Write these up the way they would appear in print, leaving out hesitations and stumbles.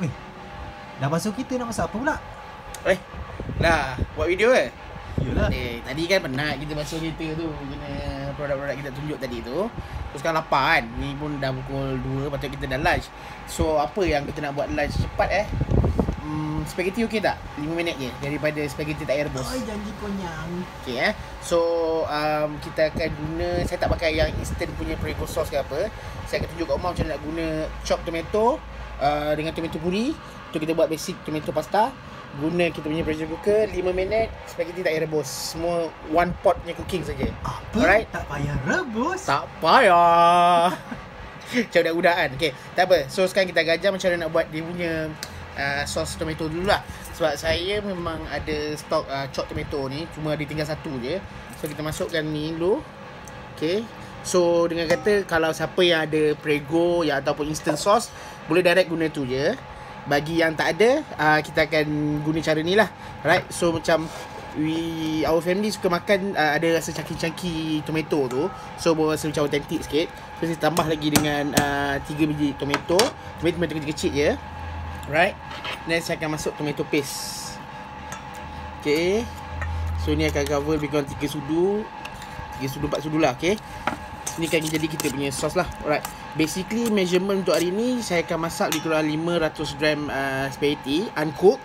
Weh, dah basuh kita nak masak apa pula? Eh, dah buat video ke? Yalah. Tadi kan penat kita basuh kereta tu, guna produk-produk kita tunjuk tadi tu. Terus sekarang lapar kan. Ni pun dah pukul 2, patut kita dah lunch. So apa yang kita nak buat lunch cepat spaghetti okey tak? 5 minit je daripada spaghetti tak payah rebus. Oi, janji konyang. Okay So kita akan guna, saya tak pakai yang instant punya Prego sauce ke apa. Saya akan tunjuk kat Omar macam mana nak guna chopped tomato dengan tomato puri. Tu kita buat basic tomato pasta. Guna kita punya pressure cooker 5 minit, spaghetti tak payah rebus. Semua one pot punya cooking saja. Apa? Alright? Tak payah rebus. Tak payah. Macam budak-budak kan. Okay, tak apa. So sekarang kita ajar macam mana nak buat dia punya sos tomato dulu lah. Sebab saya memang ada stok chopped tomato ni, cuma ada tinggal satu je. So kita masukkan ni dulu. Okay. So dengan kata kalau siapa yang ada Prego yang ataupun instant sauce, boleh direct guna tu je. Bagi yang tak ada, kita akan guna cara ni lah. Right. So macam our family suka makan ada rasa cangki-cangki tomato tu. So bawa rasa macam authentic sikit. So saya tambah lagi dengan 3 biji tomato. Tomato kecil-kecil je. Right. Dan saya akan masuk tomato paste. Okay. So ni akan cover lebih kurang 3 sudu 4 sudu lah. Okay. Ni kan jadi kita punya sos lah. Alright. Basically measurement untuk hari ni saya akan masak lebih kurang 500 gram spaghetti uncooked.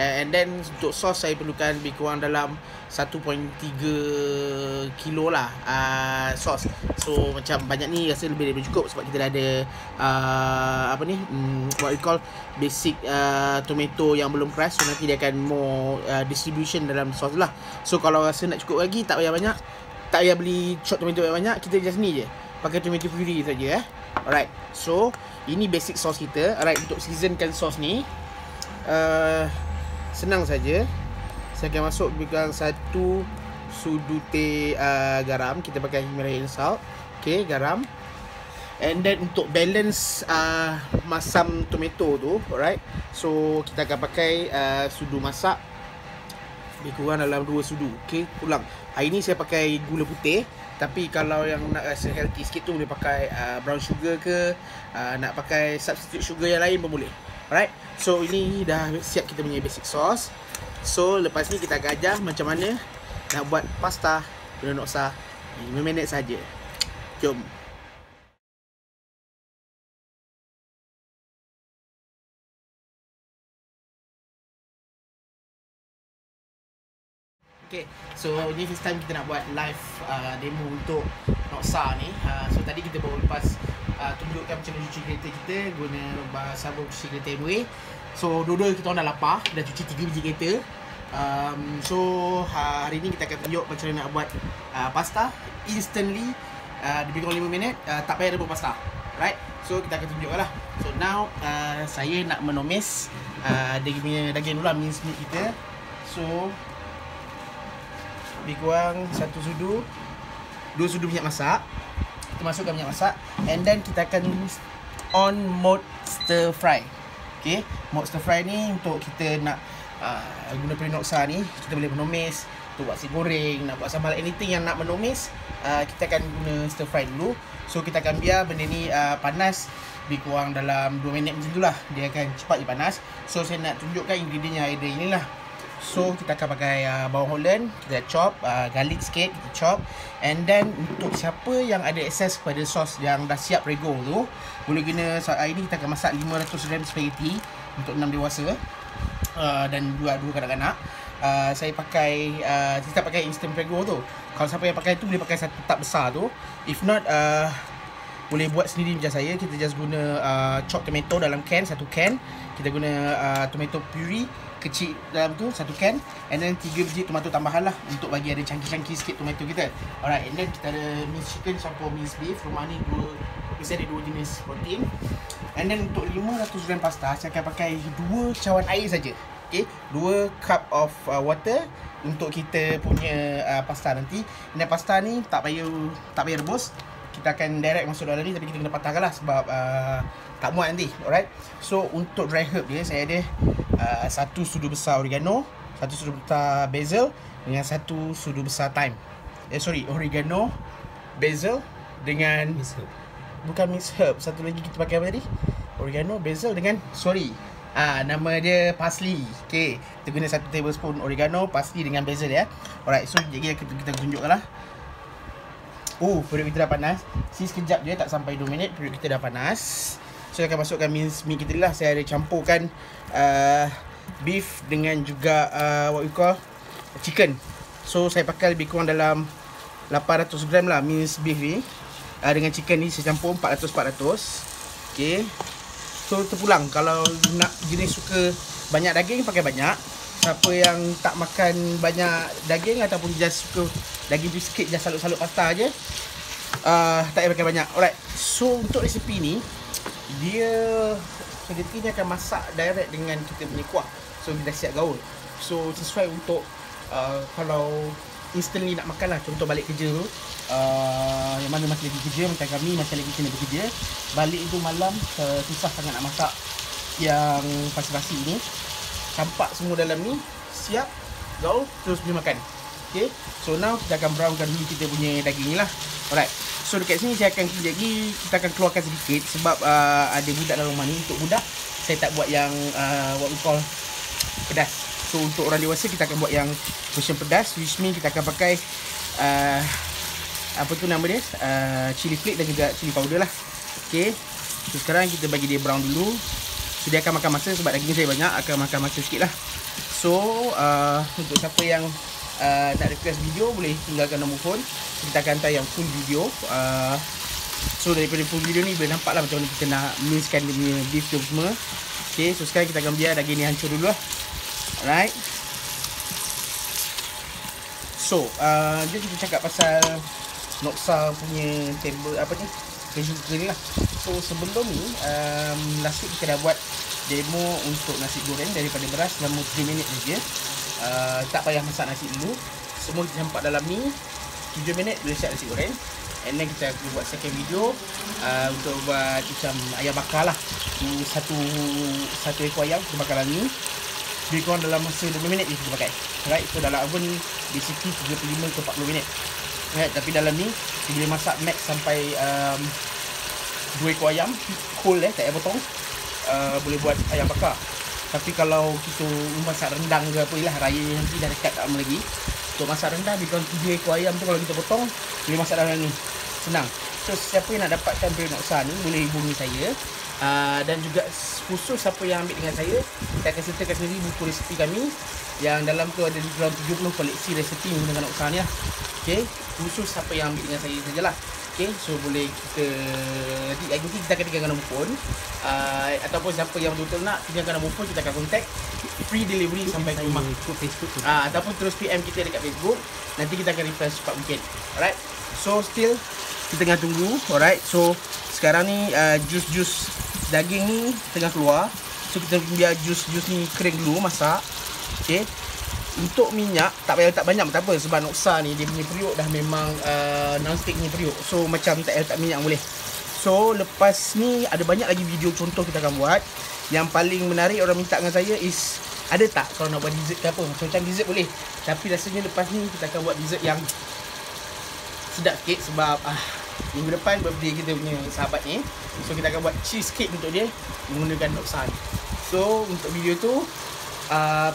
And then untuk sos saya perlukan lebih kurang dalam 1.3 kilo lah sos. So macam banyak ni rasa lebih daripada cukup sebab kita dah ada what you call basic tomato yang belum keras. So nanti dia akan more distribution dalam sos lah. So kalau rasa nak cukup lagi, tak payah banyak, tak payah beli chopped tomato banyak, kita just ni je, pakai tomato puree saja. Alright. So ini basic sos kita. Alright, untuk seasonkan sos ni senang saja. Saya akan masuk lebih kurang 1 sudu teh garam. Kita pakai Himalayan salt. Okay, garam. And then untuk balance masam tomato tu, alright. So kita akan pakai sudu masak lebih kurang dalam 2 sudu. Okay, ulang. Hari ni saya pakai gula putih. Tapi kalau yang nak rasa healthy sikit tu boleh pakai brown sugar ke, nak pakai substitute sugar yang lain pun boleh. Alright. So ini dah siap kita punya basic sauce. So lepas ni kita akan ajar macam mana nak buat pasta guna noksa 5 minit saja. Jom. Okay, so ni first time kita nak buat live demo untuk noksa ni. So tadi kita baru lepas tunjukkan macam mana cuci kereta kita guna sabun cuci kereta MW. So dua-dua kita orang dah lapar, dah cuci 3 biji kereta. So hari ni kita akan tunjuk macam mana nak buat pasta instantly lebih kurang 5 minit, tak payah rebus pasta. Right? So kita akan tunjukkan lah. So now saya nak menumis dia punya daging dulu lah, mince meat kita. So lebih kurang 1 sudu 2 sudu minyak masak. Kita masukkan minyak masak. And then kita akan on mode stir fry. Okay, mode stir fry ni untuk kita nak guna pelinoksa ni, kita boleh menumis untuk buat nasi goreng, nak buat sambal, anything yang nak menumis, kita akan guna stir fry dulu. So kita akan biar benda ni panas lebih kurang dalam 2 minit macam tu lah. Dia akan cepat je panas. So saya nak tunjukkan ingredient yang ada inilah. So kita akan pakai bawang Holland, kita chop, garlic sikit, kita chop. And then untuk siapa yang ada akses kepada sos yang dah siap Prego tu, boleh guna. Hari ni kita akan masak 500 gram spaghetti untuk 6 dewasa dan 2 kanak-kanak. Saya pakai kita pakai instant Prego tu. Kalau siapa yang pakai tu boleh pakai satu tub besar tu. If not boleh buat sendiri macam saya. Kita just guna chopped tomato dalam can, satu can. Kita guna tomato puree kecil dalam tu, satu can. And then 3 biji tomato tambahan lah untuk bagi ada cangki-cangki sikit tomato kita. Alright, and then kita ada minced chicken campur minced beef. Rumah ni mesti ada 2 jenis protein. And then untuk 500 gram pasta, saya akan pakai 2 cawan air saja. Okay, 2 cup of water untuk kita punya pasta nanti. Dan pasta ni tak payah rebus. Kita akan direct masuk dalam ni, tapi kita kena patahkan lah sebab tak muat nanti. Alright. So untuk dry herb dia, saya ada 1 sudu besar oregano, 1 sudu besar basil dengan 1 sudu besar thyme. Oregano, basil dengan bukan mixed herb. Satu lagi kita pakai apa tadi? Oregano, basil dengan Nama dia parsley. Okay, kita guna 1 tablespoon oregano, parsley dengan basil ya. Alright, so jadi kita tunjukkan lah. Periuk kita dah panas. Sekejap je, tak sampai 2 minit periuk kita dah panas. So akan masukkan mince meat kita lah. Saya ada campurkan beef dengan juga what we call chicken. So saya pakai lebih kurang dalam 800 gram lah mince beef ni. Dengan chicken ni saya campur 400. Okay, so terpulang. Kalau nak jenis suka banyak daging, pakai banyak. Siapa yang tak makan banyak daging ataupun just suka daging tu sikit, just salut-salut pasta je, tak payah pakai banyak. Alright, so untuk resipi ni, dia spaghetti ni akan masak direct dengan kita punya kuah. So dia dah siap gaul. So sesuai untuk kalau instantly nak makan lah. Contoh balik kerja tu, yang mana masih lagi kerja, macam kami masih lagi kena bekerja, balik tu malam, susah sangat nak masak yang pasi-pasi ni. Campak semua dalam ni, siap, gaul, terus boleh makan. Okay, so now kita akan brownkan dulu kita punya daging ni lah. Alright, so dekat sini saya akan kejap lagi kita akan keluarkan sedikit sebab ada budak dalam rumah ni. Untuk budak saya tak buat yang what we call pedas. So untuk orang dewasa kita akan buat yang version pedas, which mean kita akan pakai apa tu nama dia, chili flake dan juga chili powder lah. Okay, so sekarang kita bagi dia brown dulu. So dia akan makan masa sebab daging saya banyak, akan makan masa sikit lah. So untuk siapa yang nak request video, boleh tinggalkan nombor phone, kita akan hantar yang full video. So daripada full video ni boleh nampak lah macam mana kita nak mincekan dia punya beef tu semua. Okay, so sekarang kita akan biar daging ni hancur dulu lah. Alright, so jom kita cakap pasal Noxa punya table apa ni, pressure cooker ni lah. So sebelum ni last week kita dah buat demo untuk nasi goreng daripada beras selama 3 minit saja. Tak payah masak nasi dulu, semua kita campak dalam ni, 7 minit boleh siap nasi goreng. And then kita akan buat second video untuk buat macam ayam bakar lah. Satu ekor ayam kita bakar dalam ni, lebih kurang dalam masa 5 minit je kita pakai. Alright, so dalam oven basically 35 ke 40 minit. Alright, tapi dalam ni kita boleh masak max sampai 2 ekor ayam whole tak payah potong. Boleh buat ayam bakar. Tapi kalau kita masak rendang ke apa lah, raya nanti dah dekat tak lama lagi, untuk masak rendang lebih kurang 3 ekor ayam tu kalau kita potong, boleh masak dalam ni, senang. So siapa yang nak dapatkan periuk Noxa ni boleh hubungi saya. Dan juga khusus siapa yang ambil dengan saya akan sertakan sendiri buku resipi kami, yang dalam tu ada lebih kurang 70 koleksi resipi menggunakan Noxa ni lah. Okay, khusus siapa yang ambil dengan saya sajalah. Okay, so boleh kita nanti kita akan tinggalkan nombor phone, ataupun siapa yang betul-betul nak tinggalkan nombor phone, kita akan contact, free delivery sampai ke rumah. Facebook tu. Ataupun terus PM kita dekat Facebook, nanti kita akan reply cepat mungkin. Alright, so still kita tengah tunggu. Alright, so sekarang ni jus daging ni tengah keluar. So kita biar jus ni kering dulu, masak. Okay, untuk minyak tak payah letak banyak, tak apa, sebab Noxa ni dia punya periuk dah memang non-stick punya periuk. So macam tak payah letak minyak boleh. So lepas ni ada banyak lagi video contoh kita akan buat. Yang paling menarik orang minta dengan saya is, ada tak kalau nak buat dessert ke apa, macam dessert boleh. Tapi rasanya lepas ni kita akan buat dessert yang sedap sikit sebab minggu depan birthday kita punya sahabat ni. So kita akan buat cheesecake untuk dia menggunakan Noxa ni. So untuk video tu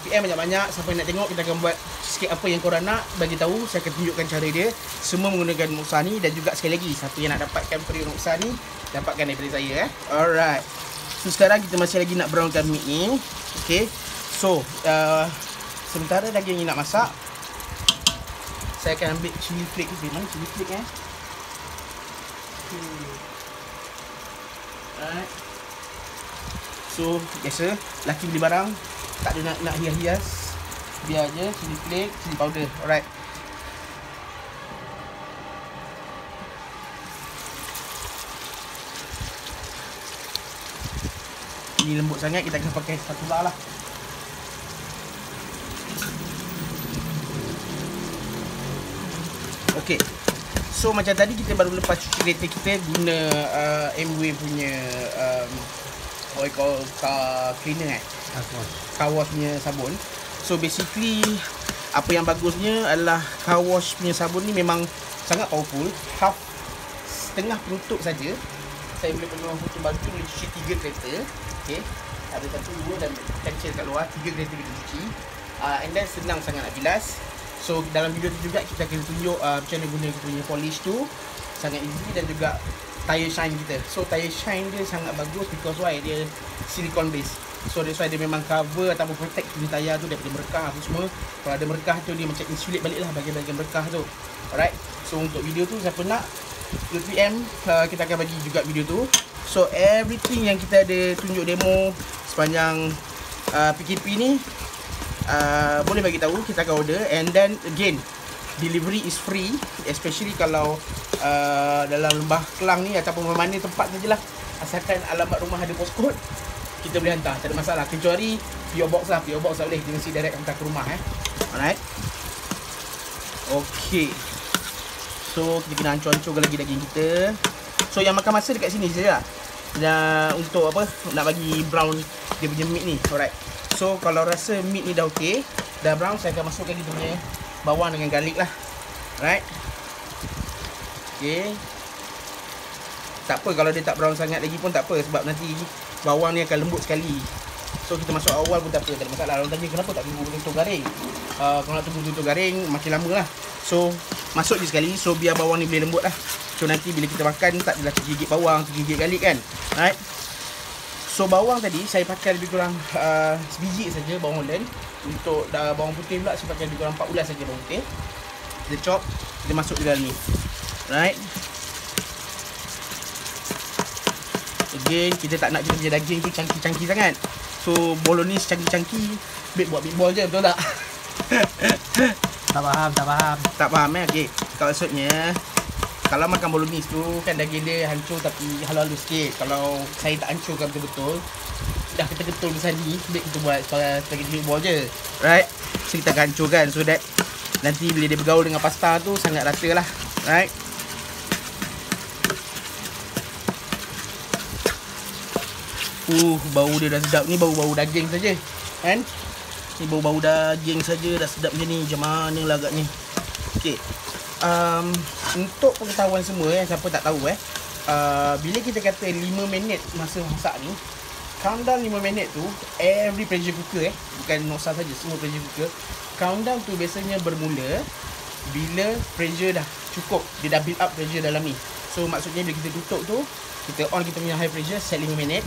PM banyak-banyak, siapa yang nak tengok, kita akan buat cheesecake apa yang korang nak, bagi tahu, saya akan tunjukkan cara dia semua menggunakan Noxa ni. Dan juga sekali lagi, siapa yang nak dapatkan periuk Noxa ni, dapatkan daripada saya. Alright, so sekarang kita masih lagi nak brownkan meat ni. Okay, so sementara daging ni nak masak, saya akan ambil chili flake ni. Mana chili flake Alright, so biasa laki beli barang tak ada nak hias-hias, biar je chili flake, chili powder. Alright, ini lembut sangat, kita akan pakai spatula lah. Okay, so macam tadi kita baru lepas cuci kereta kita guna MW punya what you call car cleaner car wash punya sabun. So basically apa yang bagusnya adalah car wash punya sabun ni memang sangat powerful. Setengah penutup saja saya boleh penuh untuk baju boleh cuci 3 kereta. Okay, Ada 1, 2 dan kancil kat luar. 3 kereta kita cuci. And then senang sangat nak bilas. So dalam video tu juga kita akan tunjuk macam mana guna kita punya polish tu. Sangat easy. Dan juga tire shine kita. So tire shine dia sangat bagus because why? Dia silicone base. So that's why dia memang cover ataupun protect punya tayar tu daripada merekah tu semua. Kalau ada merekah tu dia macam insulate balik lah bahagian-bahagian merekah tu. Alright. So untuk video tu siapa nak PM kita akan bagi juga video tu. So everything yang kita ada tunjuk demo sepanjang PKP ni boleh bagi tahu, kita akan order. And then again, delivery is free, especially kalau dalam Lembah Kelang ni ataupun mana tempat sajalah, asalkan alamat rumah ada postcode, kita boleh hantar, tak ada masalah. Kecuali PO Box lah, PO Box tak boleh, dia mesti direct hantar ke rumah Alright. Okay. So kita kena hancur-hancurkan lagi daging kita. So yang makan masa dekat sini saja lah. Dan untuk apa, nak bagi brown dia punya meat ni. Alright. So kalau rasa meat ni dah okay, dah brown, saya akan masukkan kita punya bawang dengan garlic lah. Alright. Okay. Tak apa kalau dia tak brown sangat lagi pun tak apa, sebab nanti bawang ni akan lembut sekali. So kita masuk awal pun tak apa, tak ada masalah. Orang tanya kenapa tak tunggu betul-betul garing. Kalau nak tunggu betul-betul garing makin lama lah. So masuk je sekali, so biar bawang ni boleh lembut lah. So nanti bila kita makan tak adalah tergigit bawang, tergigit garlic kan. Alright. So bawang tadi saya pakai lebih kurang sebiji saja bawang Holland. Untuk bawang putih pula saya pakai lebih kurang 4 ulas saja bawang putih. Kita chop, kita masuk di dalam ni. Right. Again, kita tak nak kita punya daging tu cangki-cangki sangat. So bolognese cangki-cangki, buat big ball je, betul tak? Tak faham. Tak faham okey. Maksudnya kalau makan bolognese tu kan daging dia hancur tapi halus-halus sikit. Kalau saya tak hancurkan betul-betul, dah kita ketul besar ni, kita buat spaghetti meatball je. Right? So kita akan hancurkan so that nanti bila dia bergaul dengan pasta tu sangat rata lah. Right? Bau dia dah sedap. Ni bau-bau daging saja. Kan? Ni bau-bau daging saja dah sedap macam ni. Macam mana lah agaknya. Okey. Untuk pengetahuan semua siapa tak tahu bila kita kata 5 minit masa masak ni, countdown 5 minit tu every pressure cooker bukan Nosa saja, semua pressure cooker, countdown tu biasanya bermula bila pressure dah cukup, dia dah build up pressure dalam ni. So maksudnya bila kita tutup tu, kita on kita punya high pressure set 5 minit.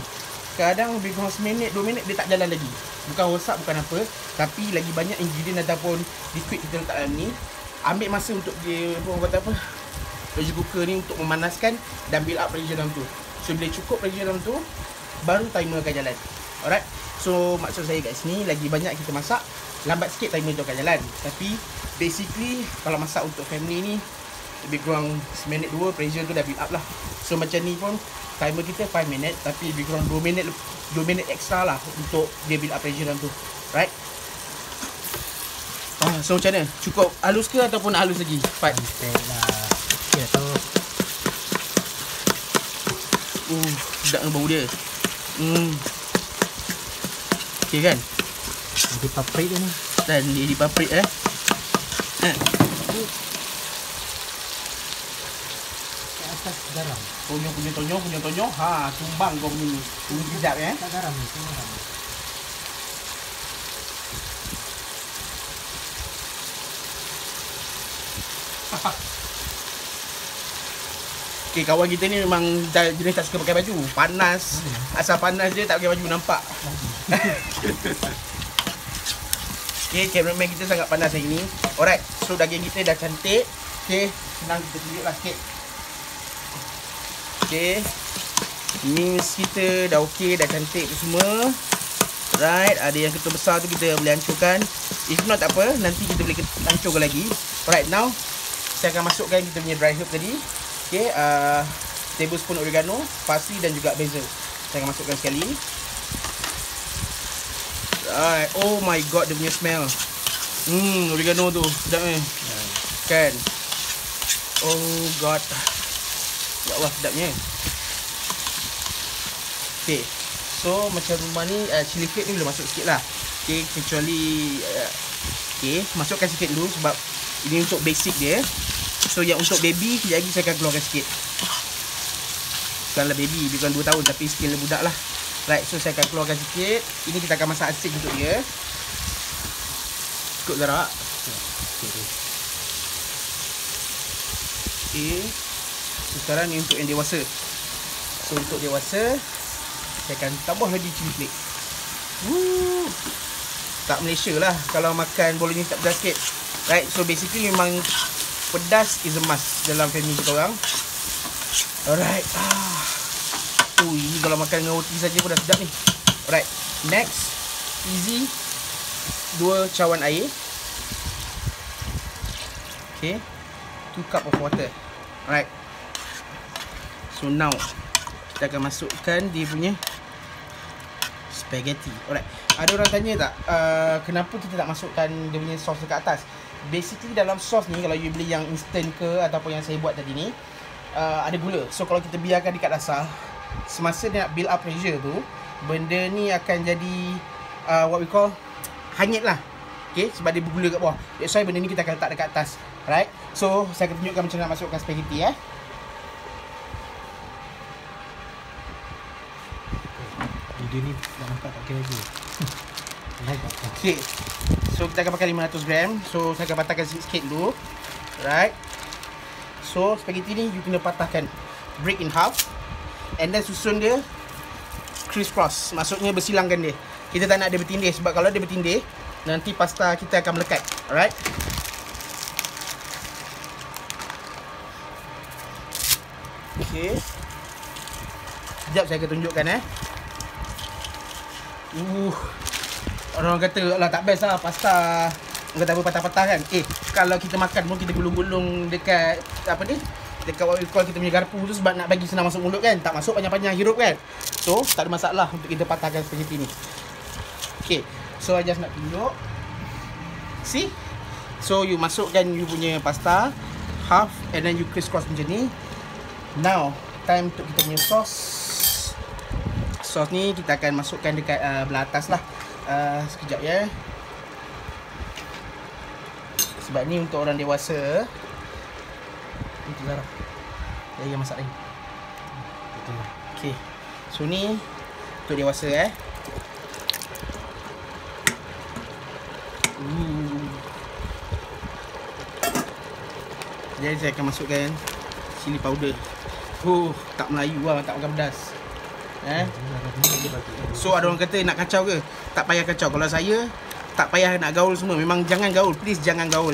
Kadang lebih kurang seminit, 2 minit dia tak jalan lagi. Bukan rosak, bukan apa, tapi lagi banyak ingredient ataupun liquid kita letak dalam ni. Ambil masa untuk dia, orang kata apa, pressure cooker ni untuk memanaskan dan build up pressure dalam tu. So bila cukup pressure dalam tu, baru timer akan jalan. Alright. So maksud saya kat sini, lagi banyak kita masak, lambat sikit timer tu akan jalan. Tapi basically kalau masak untuk family ni, lebih kurang seminit 2 pressure tu dah build up lah. So macam ni pun timer kita 5 minit, tapi lebih kurang 2 minit extra lah untuk dia build up pressure dalam tu. Right. So macam mana? Cukup halus ke ataupun nak halus lagi? Fat. Okay tu. Sedap bau dia. Okay kan? Jadi paprik dia ni. Dan dia di paprik Atas garam. Tonyong. Tumbang kau punya ni. Tunggu sekejap Tak garam ni, semua garam. Okay, kawan kita ni memang jenis tak suka pakai baju. Panas. Asal panas je tak pakai baju, nampak. Okay, cameraman kita sangat panas hari ni. Alright, so daging kita dah cantik. Okay, senang kita tunjuklah sikit. Okay, mince kita dah okay, dah cantik tu semua. Right, ada yang ketul besar tu kita boleh hancurkan. If not tak apa, nanti kita boleh hancurkan lagi. Alright, now saya akan masukkan kita punya dry herb tadi. Okay, tablespoon oregano, parsley dan juga basil. Saya akan masukkan sekali. Right, oh my god, dia punya smell. Oregano tu, sedap kan? Oh god. Ya Allah, sedapnya. Okay, so macam rumah ni chili flake ni boleh masuk sikit lah. Okay, kecuali okay, masukkan sikit dulu sebab ini untuk basic dia. So yang untuk baby, kejap lagi saya akan keluarkan sikit. Bukanlah baby, bukan 2 tahun tapi skill budak lah. Right, so saya akan keluarkan sikit. Ini kita akan masak asin untuk dia. Cukup Zara. Okay. So sekarang ni untuk yang dewasa. So untuk dewasa, saya akan tambah lagi cili flake. Tak Malaysia lah kalau makan bolognese tak pedas sikit. Right, so basically memang pedas is a must dalam family kita orang. Alright. Ini kalau makan dengan roti saja pun dah sedap ni. Alright, next, easy, 2 cawan air. Okay, 2 cup of water. Alright. So now kita akan masukkan dia punya spaghetti. Alright. Ada orang tanya tak kenapa kita tak masukkan dia punya sos dekat atas? Basically dalam sos ni, kalau you beli yang instant ke ataupun yang saya buat tadi ni, ada gula. So kalau kita biarkan dekat dasar, semasa dia nak build up pressure tu, benda ni akan jadi what we call hanyut lah. Okay, sebab dia bergula kat bawah. That's why benda ni kita akan letak dekat atas. Right. So saya akan tunjukkan macam nak masukkan spaghetti Video ni nak nampak tak kira lagi. Okay, so kita akan pakai 500 gram. So saya akan patahkan sikit dulu. Right. So spaghetti ni you kena patahkan, break in half, and then susun dia criss-cross. Maksudnya bersilangkan dia. Kita tak nak dia bertindih, sebab kalau dia bertindih nanti pasta kita akan melekat. Alright. Okay, sekejap saya akan tunjukkan orang kata lah tak best lah pasta. Orang kata apa patah-patah kan. Kalau kita makan pun kita gulung-gulung dekat apa ni, dekat what we call kita punya garpu tu, sebab nak bagi senang masuk mulut kan. Tak masuk panjang-panjang hirup kan. So tak ada masalah untuk kita patahkan spaghetti ni. Okay, so I just nak tunjuk. See, so you masukkan you punya pasta half, and then you criss-cross macam ni. Now time untuk kita punya sos. Sos ni kita akan masukkan dekat belah atas lah. Sekejap ya. Sebab ni untuk orang dewasa. Untuk Zara. Saya yang masak lagi. Okay, so ni untuk dewasa Jadi saya akan masukkan chili powder. Tak Melayu lah, tak makan pedas. So ada orang kata nak kacau ke? Tak payah kacau. Kalau saya, tak payah nak gaul semua. Memang jangan gaul, please jangan gaul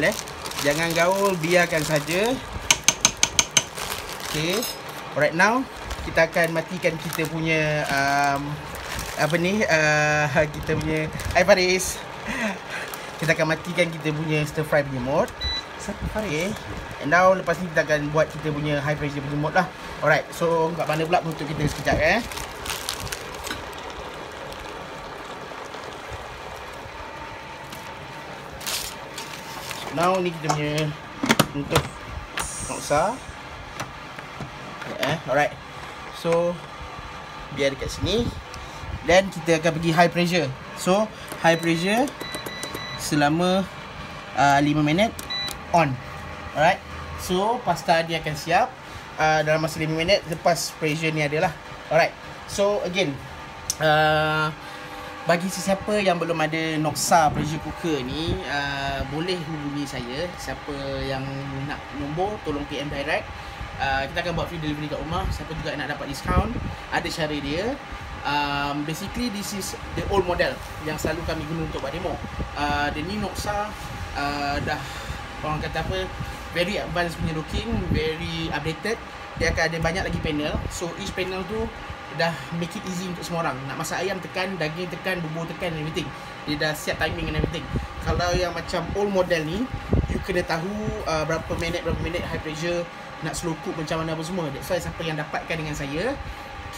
Jangan gaul, biarkan saja. Okay, right now kita akan matikan kita punya kita punya air paris. Kita akan matikan kita punya stir fry punya mode. Okay, and now lepas ni kita akan buat kita punya high pressure punya mode lah. Alright, so kat mana pula untuk kita sekejap Now ni kita punya untuk noksa. Alright. So biar dekat sini. Dan kita akan pergi high pressure. So high pressure selama 5 minit on. Alright. So pasta dia akan siap dalam masa 5 minit lepas pressure ni adalah. Alright. So again, bagi sesiapa yang belum ada Noxa pressure cooker ni, boleh hubungi saya. Siapa yang nak nombor, tolong PM direct. Kita akan buat free delivery kat rumah. Siapa juga nak dapat diskaun, ada cara dia. Basically this is the old model yang selalu kami guna untuk buat demo. The new Noxa dah, orang kata apa, very advanced punya looking, very updated. Dia akan ada banyak lagi panel. So each panel tu dah make it easy untuk semua orang. Nak masak ayam tekan, daging tekan, bubur tekan, everything. Dia dah siap timing and everything. Kalau yang macam old model ni, you kena tahu berapa minit high pressure, nak slow cook macam mana apa semua. That's why siapa yang dapatkan dengan saya,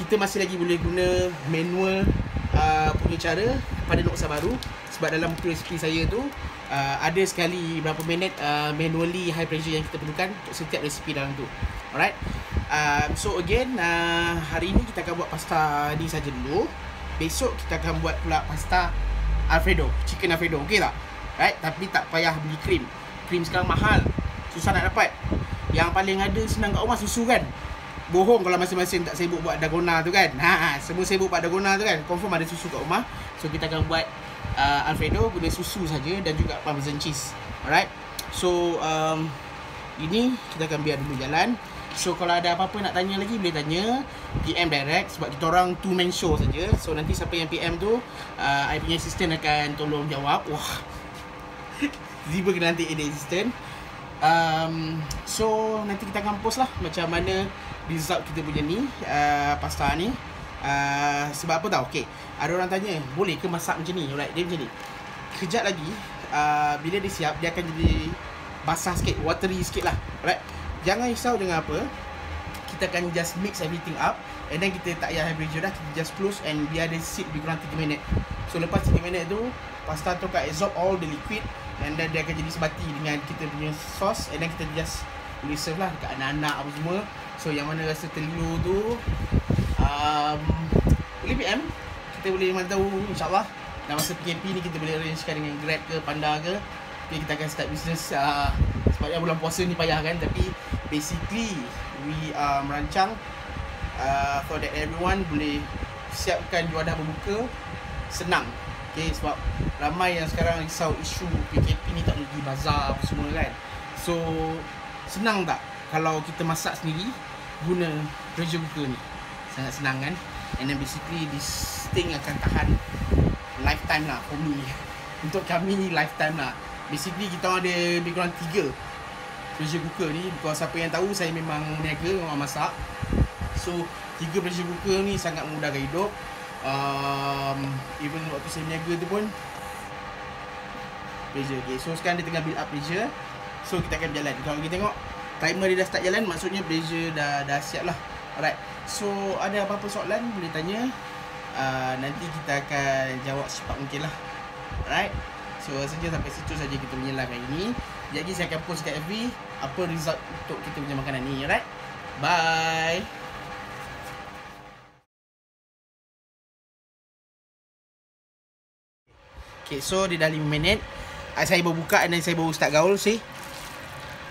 kita masih lagi boleh guna manual punya cara pada Noxa baru. Sebab dalam buku resipi saya tu ada sekali berapa minit manually high pressure yang kita perlukan untuk setiap resipi dalam tu. Alright. So again, hari ni kita akan buat pasta ni saja dulu. Besok kita akan buat pula pasta Alfredo, chicken Alfredo. Okey tak? Right? Tapi tak payah beli krim. Krim sekarang mahal, susah nak dapat. Yang paling ada senang kat rumah susu kan. bohong kalau masing-masing tak sibuk buat dalgona tu kan. Semua sibuk buat dalgona tu kan. Confirm ada susu kat rumah. So kita akan buat Alfredo guna susu saja dan juga parmesan cheese. Alright. So ini kita akan biar dulu jalan. So kalau ada apa-apa nak tanya lagi boleh tanya, PM direct sebab kita orang two man show saja. So nanti siapa yang PM tu I punya assistant akan tolong jawab. Wah. Tiba kena nanti ada assistant. So nanti kita akan post lah macam mana result kita punya ni pasta ni. Sebab apa tau? Okay, ada orang tanya boleh ke masak macam ni? Alright, dia macam ni. Kejap lagi bila dia siap, dia akan jadi basah sikit, watery sikit lah. Alright, jangan risau dengan apa. Kita akan just mix everything up. And then kita tak payah high pressure dah. Kita just close and biar dia sit lebih kurang 3 minit. So lepas 3 minit tu pasta tu akan absorb all the liquid. And then dia akan jadi sebati dengan kita punya sauce. And then kita just boleh serve lah dekat anak-anak apa semua. So yang mana rasa telur tu boleh PM. Kita boleh mana tahu insyaAllah dalam masa PKP ni kita boleh arrangekan dengan Grab ke Panda ke. Okay, kita akan start business sebabnya bulan puasa ni payah kan. Tapi basically we merancang for that everyone boleh siapkan juadah berbuka senang. Okay, sebab ramai yang sekarang risau isu PKP ni tak boleh pergi bazar apa semua kan. So senang tak kalau kita masak sendiri guna pressure cooker ni? Sangat senang kan. And then basically this thing akan tahan lifetime lah for me. Untuk kami ni lifetime lah. Basically kita ada lebih kurang 3 pressure cooker ni. Kalau siapa yang tahu, saya memang niaga orang masak. So 3 pressure cooker ni sangat memudahkan hidup. Even waktu saya niaga tu pun pressure. Okay, so sekarang dia tengah build up pressure. So kita akan berjalan. Kalau kita tengok timer dia dah start jalan, maksudnya pressure dah siap lah. Alright. So ada apa-apa soalan boleh tanya. Nanti kita akan jawab secepat mungkin lah. Alright. So saja sampai situ saja kita punya live hari ni. Jadi saya akan post kat FB apa result untuk kita punya makanan ni. Alright. Bye. Okay, so dia dah 5 minit. Saya baru buka dan saya baru start gaul sih.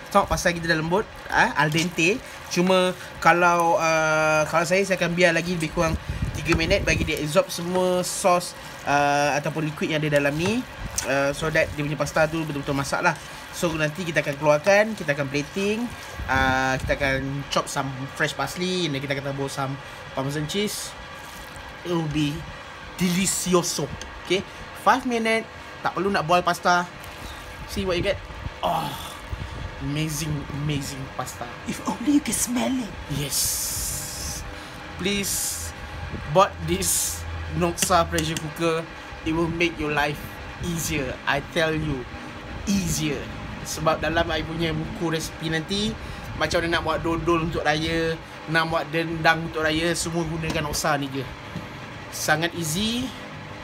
Tengok pasal kita dah lembut, al dente. Cuma kalau saya akan biar lagi lebih kurang 3 minit bagi dia absorb semua sos ataupun liquid yang ada dalam ni. So that dia punya pasta tu betul-betul masak lah. So nanti kita akan keluarkan, kita akan plating, kita akan chop some fresh parsley dan kita akan tabur some parmesan cheese. It will be delicioso. Okay, 5 minit, tak perlu nak boil pasta. See what you get. Oh, amazing pasta. If only you can smell it. Yes. Please bought this Noxa pressure cooker. It will make your life easier. I tell you, easier. Sebab dalam I punya buku resepi nanti, macam mana nak buat dodol untuk raya, nak buat dendang untuk raya, semua gunakan Noxa ni je. Sangat easy,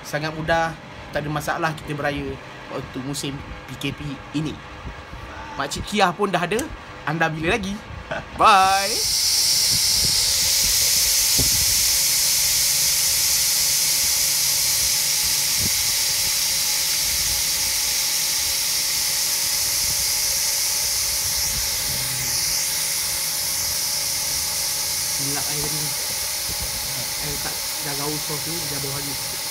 sangat mudah. Tak ada masalah kita beraya waktu musim PKP ini. Makcik Kia pun dah ada. Anda bila lagi? Bye. Silap air tadi ni. Air tak dah gaul sos tu, dia bawah lagi sikit.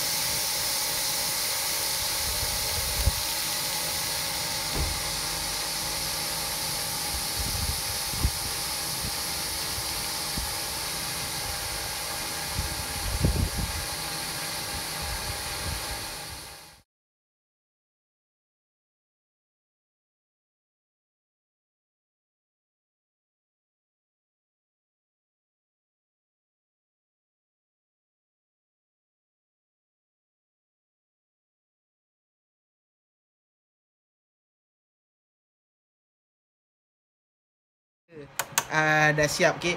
Dah siap. Okay,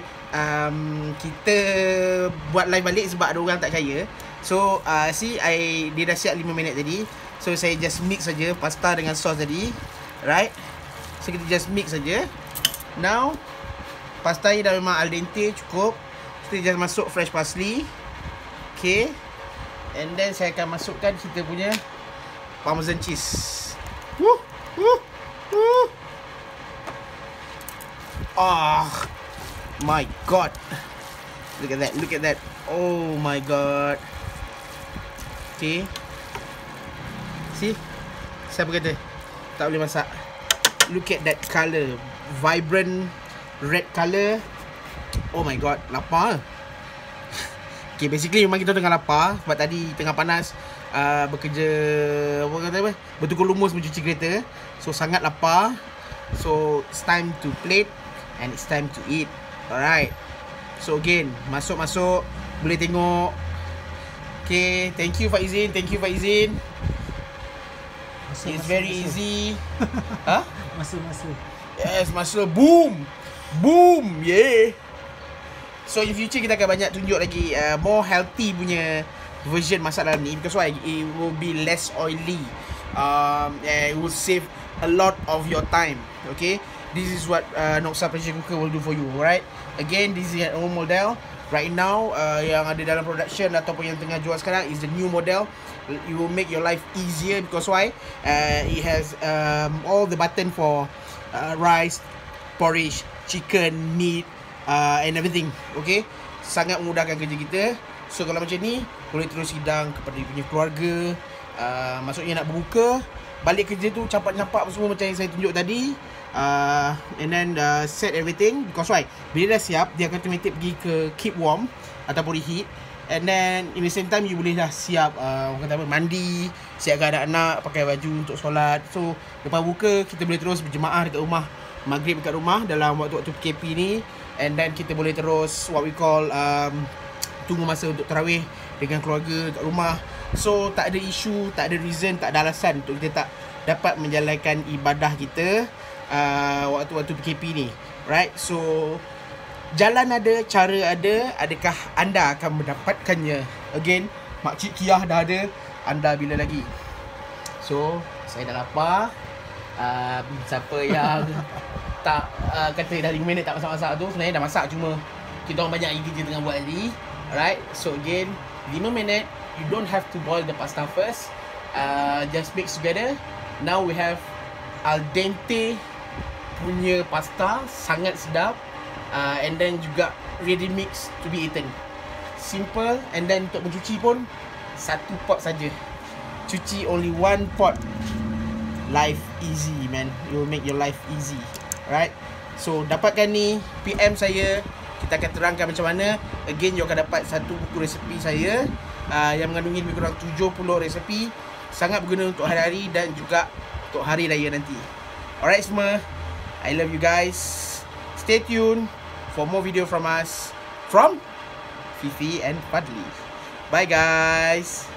kita buat live balik sebab ada orang tak percaya. So dia dah siap 5 minit tadi. So saya just mix saja pasta dengan sos tadi. Right. So kita just mix saja. Now pasta ni dah memang al dente, cukup. Kita just masuk fresh parsley. Okay. And then saya akan masukkan kita punya parmesan cheese. My god. Look at that. Look at that. Oh my god. Okay. See? Siapa kata tak boleh masak? Look at that colour. Vibrant red colour. Oh my god. Lapar. Okay, basically memang kita tengah lapar. Sebab tadi tengah panas, bekerja, apa kata apa, bertukar lumus mencuci kereta. So sangat lapar. So it's time to plate and it's time to eat. Alright. So again, masuk-masuk, boleh tengok. Okay, thank you Faizin. Thank you Faizin. It's very easy. Ha? Masuk. Yes, masuk. Boom. Boom. Yeah. So in future kita akan banyak tunjuk lagi more healthy punya version masak dalam ni, because why? It will be less oily. It will save a lot of your time. Okay. This is what Noxa pressure cooker will do for you. Alright. Again, this is an old model. Right now, yang ada dalam production ataupun yang tengah jual sekarang is the new model. It will make your life easier, because why? It has all the button for rice, porridge, chicken, meat, and everything. Okay, sangat memudahkan kerja kita. So kalau macam ni, boleh terus hidang kepada punya keluarga. Maksudnya nak berbuka, balik kerja tu campak-campak semua macam yang saya tunjuk tadi. And then set everything, because why? Bila dah siap, dia akan automatic pergi ke keep warm ataupun reheat. And then in the same time, you boleh dah siap orang kata apa, mandi, siapkan anak-anak, pakai baju untuk solat. So lepas buka, kita boleh terus berjemaah dekat rumah, maghrib dekat rumah dalam waktu-waktu PKP ni. And then kita boleh terus what we call tunggu masa untuk tarawih dengan keluarga kat rumah. So tak ada isu, tak ada reason, tak ada alasan untuk kita tak dapat menjalankan ibadah kita waktu-waktu PKP ni. Right? So jalan ada, cara ada. Adakah anda akan mendapatkannya? Again, Makcik Kiah dah ada, anda bila lagi? So saya dah lapar. Siapa yang tak kata dah 5 minit tak masak-masak tu, sebenarnya dah masak, cuma kita orang banyak kerja tengah buat tadi. Alright. So again, 5 minit. You don't have to boil the pasta first. Just mix together. Now we have al dente punya pasta, sangat sedap. And then juga ready mix to be eaten. Simple. And then untuk mencuci pun satu pot saja. Cuci only one pot. Life easy, man. It will make your life easy. Right? So dapatkan ni, PM saya, kita akan terangkan macam mana. Again, you akan dapat satu buku resepi saya yang mengandungi lebih kurang 70 resepi. Sangat berguna untuk hari-hari dan juga untuk hari raya nanti. Alright semua, I love you guys. Stay tuned for more video from us, from Fifi and Fadli. Bye guys.